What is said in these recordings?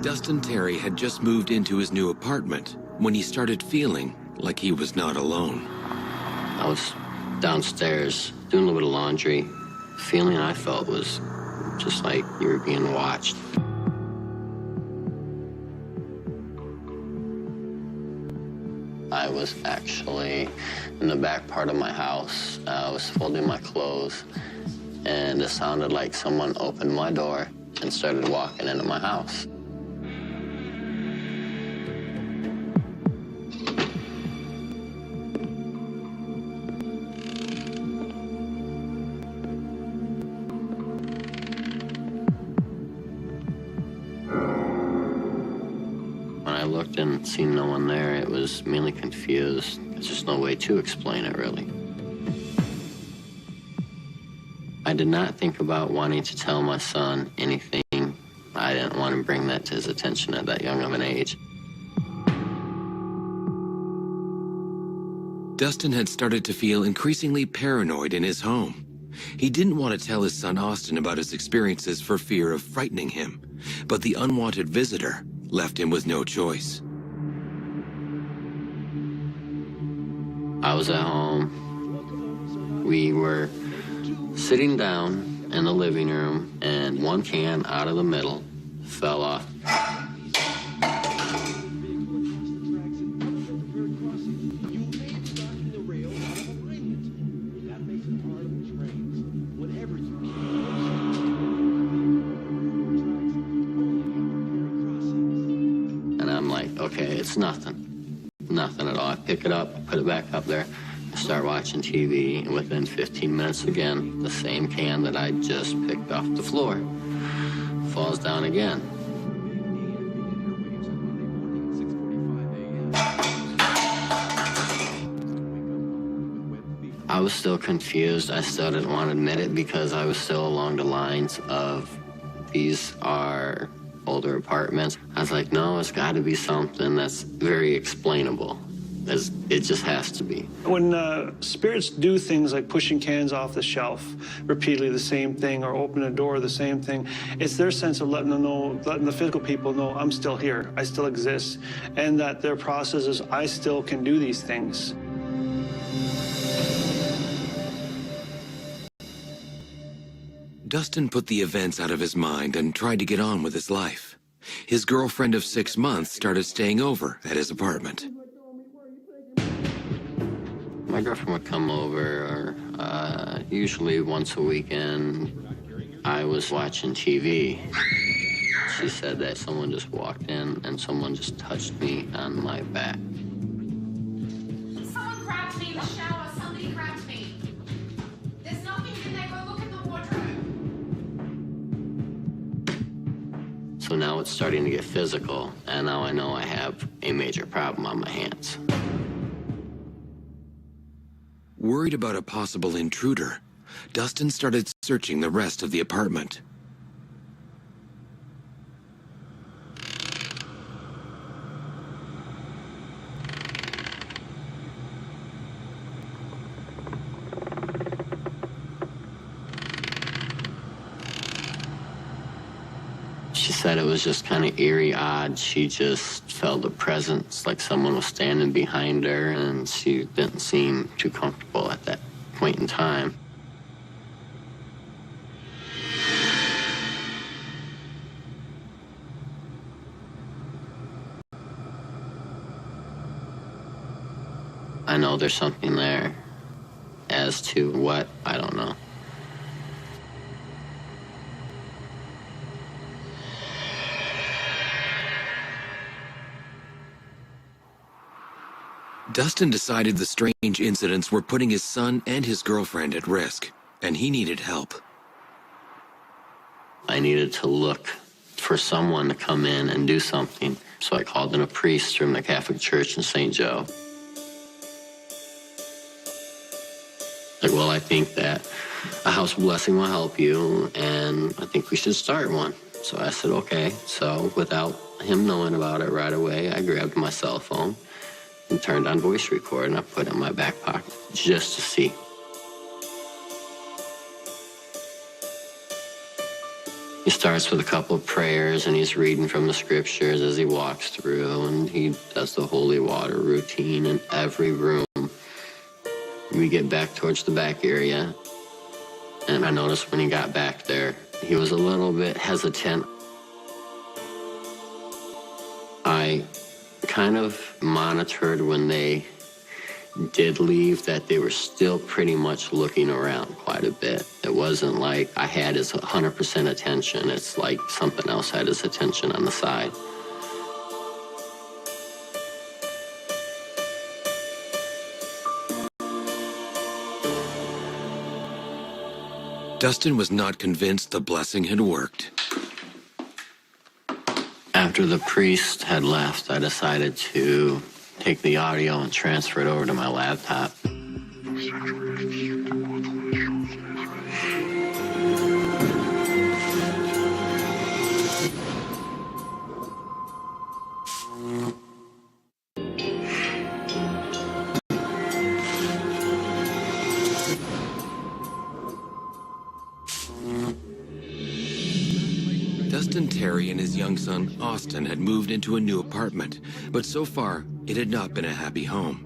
Dustin Terry had just moved into his new apartment when he started feeling like he was not alone. I was downstairs doing a little bit of laundry. The feeling I felt was just like you were being watched. I was actually in the back part of my house. I was folding my clothes, and it sounded like someone opened my door and started walking into my house. When I looked and seen no one there, it was mainly confused. There's just no way to explain it, really. I did not think about wanting to tell my son anything. I didn't want to bring that to his attention at that young of an age. Dustin had started to feel increasingly paranoid in his home. He didn't want to tell his son Austin about his experiences for fear of frightening him, but the unwanted visitor left him with no choice. I was at home. We were sitting down in the living room, and one can out of the middle fell off. And I'm like, okay, it's nothing. Nothing at all. I pick it up, put it back up there, I start watching TV, and within 15 minutes again, the same can that I just picked off the floor falls down again. I was still confused. I still didn't want to admit it because I was still along the lines of, these are older apartments. I was like, no, it's got to be something that's very explainable. It just has to be. When spirits do things like pushing cans off the shelf repeatedly, the same thing, or open a door, the same thing, it's their sense of letting the physical people know, I'm still here, I still exist, and that their process is, I still can do these things. Dustin put the events out of his mind and tried to get on with his life. His girlfriend of 6 months started staying over at his apartment. My girlfriend would come over, usually once a weekend. I was watching TV. She said that someone just walked in and someone just touched me on my back. Someone grabbed me in the shower. Somebody grabbed me. There's nothing in there. Go look in the wardrobe. So now it's starting to get physical, and now I know I have a major problem on my hands. Worried about a possible intruder, Dustin started searching the rest of the apartment. She said it was just kind of eerie, odd. She just felt a presence, like someone was standing behind her, and she didn't seem too comfortable at that point in time. I know there's something there. As to what, I don't know. Dustin decided the strange incidents were putting his son and his girlfriend at risk, and he needed help. I needed to look for someone to come in and do something, so I called in a priest from the Catholic Church in St. Joe. Like, well, I think that a house blessing will help you, and I think we should start one. So I said, okay. So without him knowing about it right away, I grabbed my cell phone and turned on voice record, and I put it in my back pocket just to see. He starts with a couple of prayers, and he's reading from the scriptures as he walks through, and he does the holy water routine in every room. We get back towards the back area, and I noticed when he got back there, he was a little bit hesitant. I kind of monitored when they did leave that they were still pretty much looking around quite a bit. It wasn't like I had his 100% attention. It's like something else had his attention on the side. Dustin was not convinced the blessing had worked. After the priest had left, I decided to take the audio and transfer it over to my laptop. Dustin, Terry, and his young son, Austin, had moved into a new apartment, but so far, it had not been a happy home.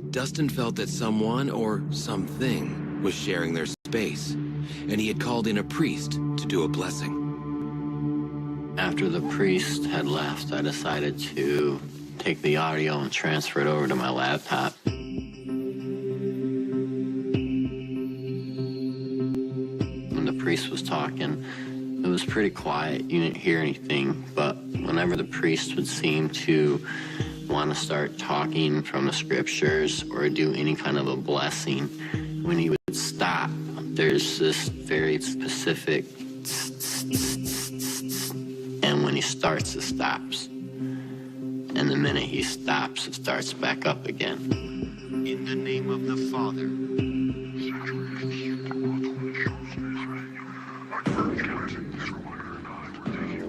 Dustin felt that someone or something was sharing their space, and he had called in a priest to do a blessing. After the priest had left, I decided to take the audio and transfer it over to my laptop. When the priest was talking, it was pretty quiet. You didn't hear anything, but whenever the priest would seem to want to start talking from the scriptures or do any kind of a blessing, when he would stop, there's this very specific and when he starts, it stops. And the minute he stops, it starts back up again. In the name of the Father,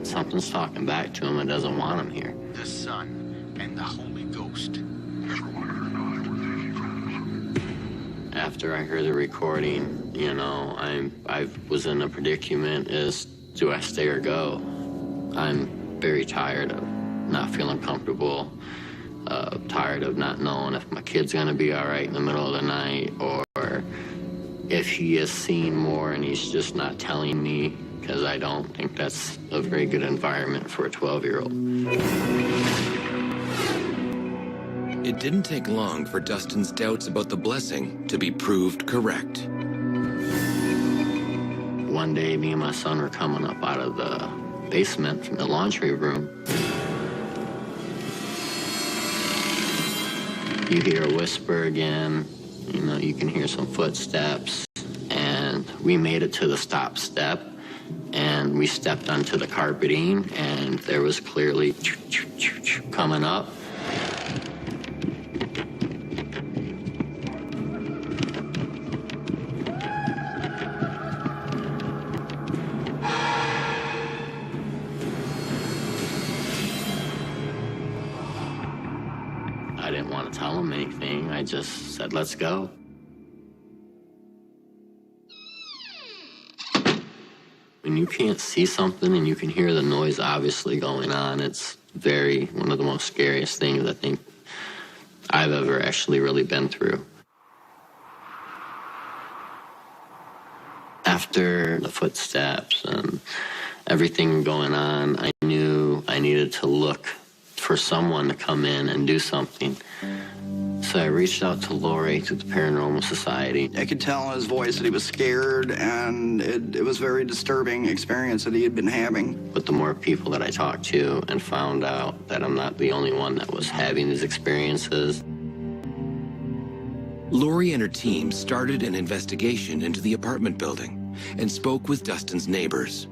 Something's talking back to him and doesn't want him here. the Son, and the Holy Ghost. After I heard the recording, you know, I was in a predicament is, do I stay or go? I'm very tired of not feeling comfortable, tired of not knowing if my kid's gonna be all right in the middle of the night, or if he has seen more and he's just not telling me, because I don't think that's a very good environment for a 12-year-old. It didn't take long for Dustin's doubts about the blessing to be proved correct. One day, me and my son were coming up out of the basement from the laundry room. You hear a whisper again, you know, you can hear some footsteps, and we made it to the stop step, and we stepped onto the carpeting, and there was clearly coming up. I didn't want to tell him anything. I just said, let's go. When you can't see something and you can hear the noise obviously going on, it's one of the most scariest things I think I've ever actually really been through. After the footsteps and everything going on, I knew I needed to look for someone to come in and do something. So I reached out to Lori, to the Paranormal Society. I could tell in his voice that he was scared, and it was a very disturbing experience that he had been having. But the more people that I talked to and found out that I'm not the only one that was having these experiences. Lori and her team started an investigation into the apartment building and spoke with Dustin's neighbors.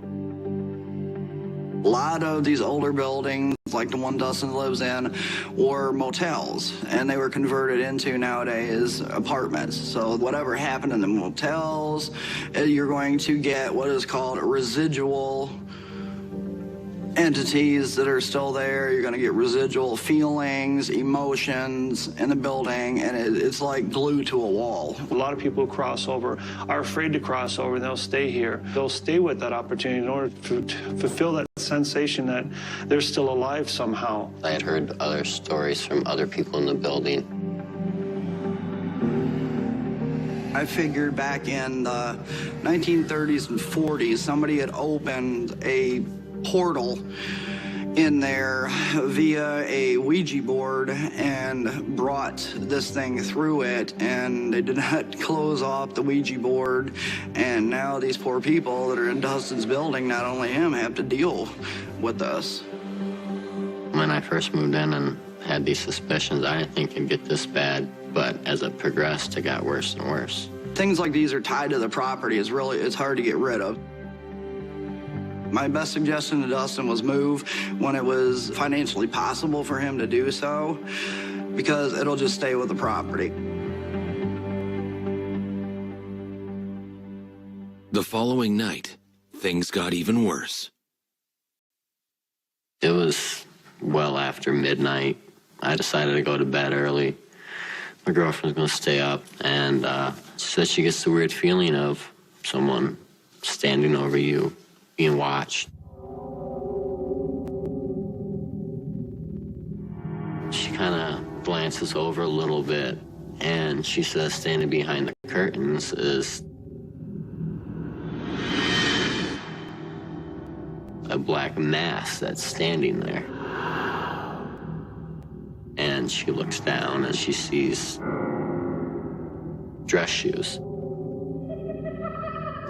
A lot of these older buildings, like the one Dustin lives in, were motels, and they were converted into nowadays apartments. So whatever happened in the motels, you're going to get what is called residual entities that are still there. You're going to get residual feelings, emotions in the building, and it's like glued to a wall. A lot of people who cross over are afraid to cross over, and they'll stay here. They'll stay with that opportunity in order to fulfill that sensation that they're still alive somehow. I had heard other stories from other people in the building. I figured back in the 1930s and 40s, somebody had opened a portal in there via a Ouija board and brought this thing through it, and they did not close off the Ouija board, and now these poor people that are in Dustin's building, not only him, have to deal with this. When I first moved in and had these suspicions, I didn't think it'd get this bad, but as it progressed, it got worse and worse. Things like these are tied to the property. It's hard to get rid of. My best suggestion to Dustin was move when it was financially possible for him to do so, because it'll just stay with the property. The following night, things got even worse. It was well after midnight. I decided to go to bed early. My girlfriend's gonna stay up, and she said she gets the weird feeling of someone standing over you, being watched. She kind of glances over a little bit, and she says standing behind the curtains is a black mass that's standing there. And she looks down and she sees dress shoes.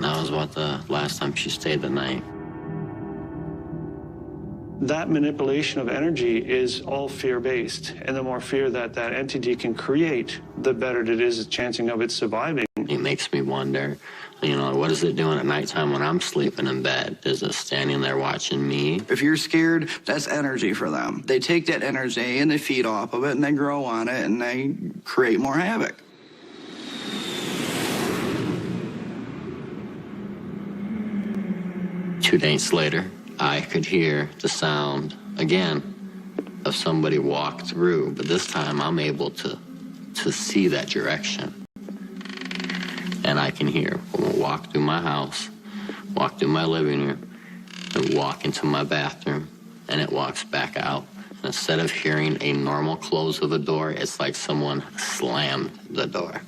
That was about the last time she stayed the night. That manipulation of energy is all fear-based, and the more fear that that entity can create, the better it is chancing of it surviving. It makes me wonder, what is it doing at nighttime when I'm sleeping in bed? Is it standing there watching me? If you're scared, that's energy for them. They take that energy and they feed off of it and they grow on it and they create more havoc. Two days later, I could hear the sound again of somebody walk through, but this time I'm able to see that direction. And I can hear someone walk through my house, walk through my living room, and walk into my bathroom, and it walks back out. And instead of hearing a normal close of a door, it's like someone slammed the door.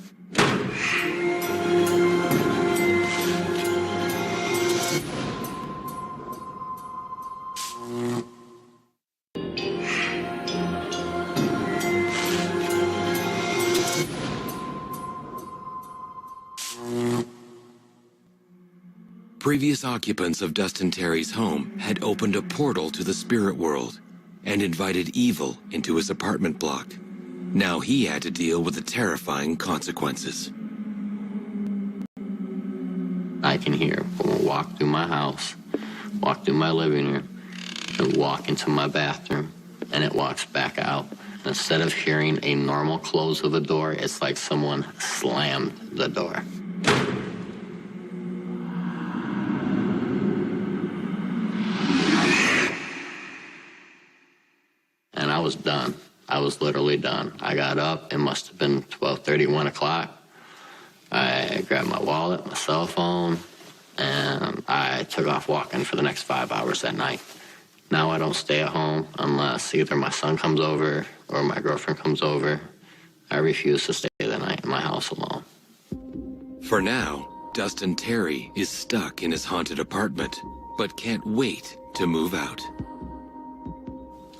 Previous occupants of Dustin Terry's home had opened a portal to the spirit world and invited evil into his apartment block. Now he had to deal with the terrifying consequences. I can hear someone walk through my house, walk through my living room, and walk into my bathroom, and it walks back out. And instead of hearing a normal close of a door, it's like someone slammed the door. And I was done. I was literally done. I got up. It must have been 12:30, 1 o'clock. I grabbed my wallet, my cell phone, and I took off walking for the next 5 hours that night. Now I don't stay at home unless either my son comes over or my girlfriend comes over. I refuse to stay the night in my house alone. For now, Dustin Terry is stuck in his haunted apartment, but can't wait to move out.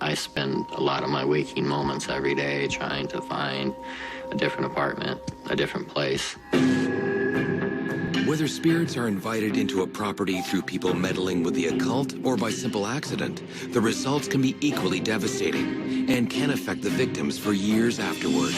I spend a lot of my waking moments every day trying to find a different apartment, a different place. Whether spirits are invited into a property through people meddling with the occult or by simple accident, the results can be equally devastating and can affect the victims for years afterward.